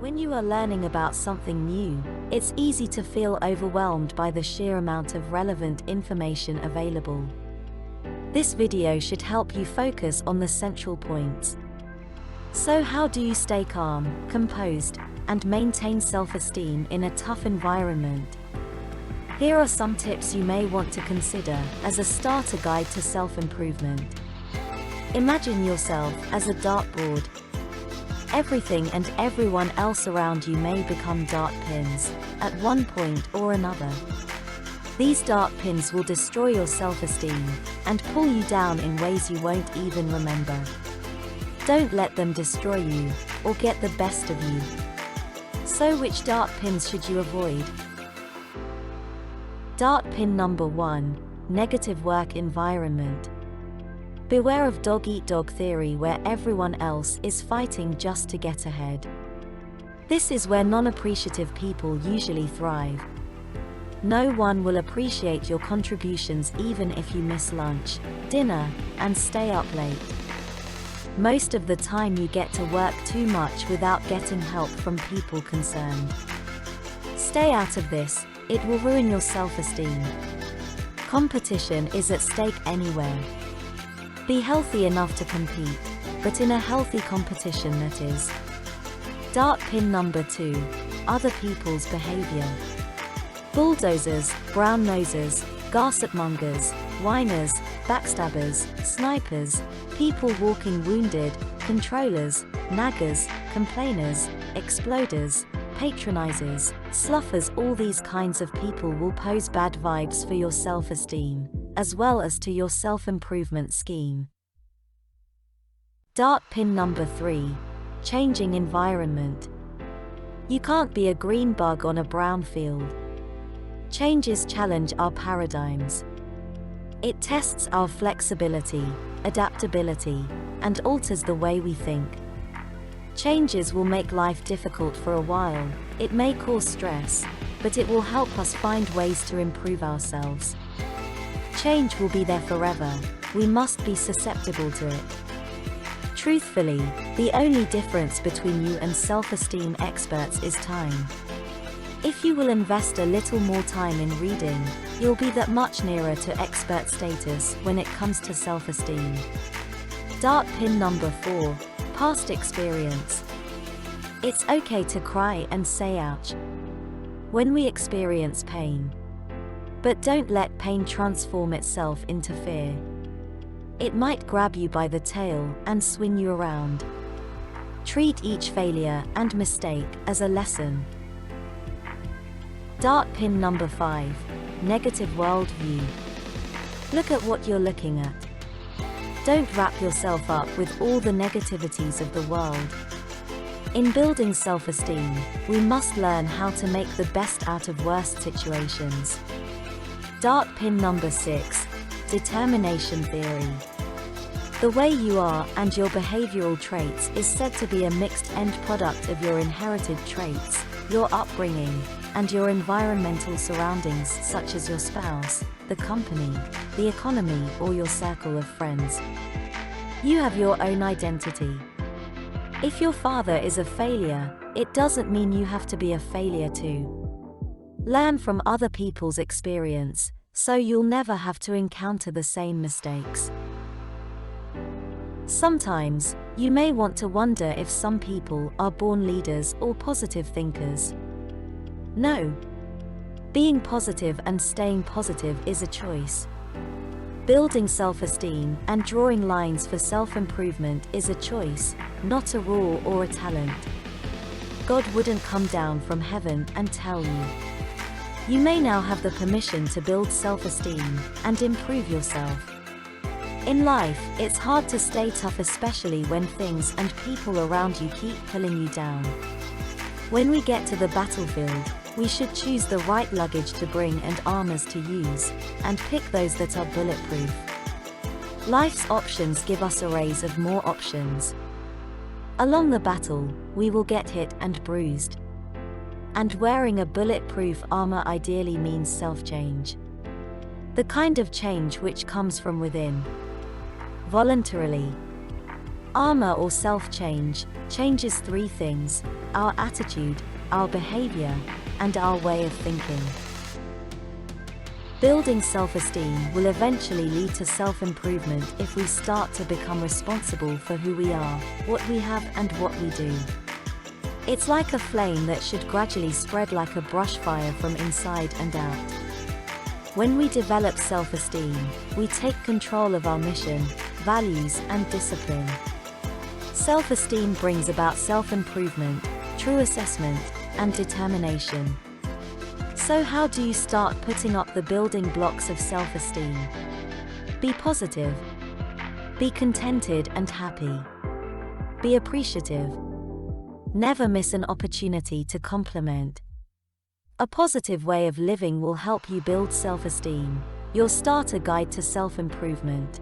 When you are learning about something new, it's easy to feel overwhelmed by the sheer amount of relevant information available. This video should help you focus on the central points. So how do you stay calm, composed, and maintain self-esteem in a tough environment? Here are some tips you may want to consider as a starter guide to self-improvement. Imagine yourself as a dartboard. Everything and everyone else around you may become dart pins, at one point or another. These dart pins will destroy your self-esteem, and pull you down in ways you won't even remember. Don't let them destroy you, or get the best of you. So which dart pins should you avoid? Dart pin number 1, negative work environment. Beware of dog-eat-dog theory where everyone else is fighting just to get ahead. This is where non-appreciative people usually thrive. No one will appreciate your contributions even if you miss lunch, dinner, and stay up late. Most of the time you get to work too much without getting help from people concerned. Stay out of this, it will ruin your self-esteem. Competition is at stake anywhere. Be healthy enough to compete, but in a healthy competition that is. Dart pin number 2, other people's behavior. Bulldozers, brown nosers, gossip-mongers, whiners, backstabbers, snipers, people walking wounded, controllers, naggers, complainers, exploders, patronizers, sluffers. All these kinds of people will pose bad vibes for your self-esteem, as well as to your self-improvement scheme. Dart pin number 3, changing environment. You can't be a green bug on a brown field. Changes challenge our paradigms. It tests our flexibility, adaptability, and alters the way we think. Changes will make life difficult for a while, it may cause stress, but it will help us find ways to improve ourselves. Change will be there forever, we must be susceptible to it. Truthfully, the only difference between you and self-esteem experts is time. If you will invest a little more time in reading, you'll be that much nearer to expert status when it comes to self-esteem. Dart pin number 4, past experience. It's okay to cry and say ouch when we experience pain. But don't let pain transform itself into fear. It might grab you by the tail and swing you around. Treat each failure and mistake as a lesson. Dart pin number 5, negative worldview. Look at what you're looking at. Don't wrap yourself up with all the negativities of the world. In building self-esteem, we must learn how to make the best out of worst situations. Dart pin number 6, determination theory. The way you are and your behavioral traits is said to be a mixed end product of your inherited traits, your upbringing, and your environmental surroundings such as your spouse, the company, the economy, or your circle of friends. You have your own identity. If your father is a failure, it doesn't mean you have to be a failure too. Learn from other people's experience, so you'll never have to encounter the same mistakes. Sometimes, you may want to wonder if some people are born leaders or positive thinkers. No. Being positive and staying positive is a choice. Building self-esteem and drawing lines for self-improvement is a choice, not a rule or a talent. God wouldn't come down from heaven and tell you. You may now have the permission to build self-esteem and improve yourself. In life, it's hard to stay tough, especially when things and people around you keep pulling you down. When we get to the battlefield, we should choose the right luggage to bring and armors to use, and pick those that are bulletproof. Life's options give us arrays of more options. Along the battle, we will get hit and bruised. And wearing a bulletproof armor ideally means self-change. The kind of change which comes from within. Voluntarily. Armor or self-change changes three things: our attitude, our behavior, and our way of thinking. Building self-esteem will eventually lead to self-improvement if we start to become responsible for who we are, what we have, and what we do. It's like a flame that should gradually spread like a brush fire from inside and out. When we develop self-esteem, we take control of our mission, values, and discipline. Self-esteem brings about self-improvement, true assessment, and determination. So how do you start putting up the building blocks of self-esteem? Be positive. Be contented and happy. Be appreciative. Never miss an opportunity to compliment. A positive way of living will help you build self-esteem, your starter guide to self-improvement.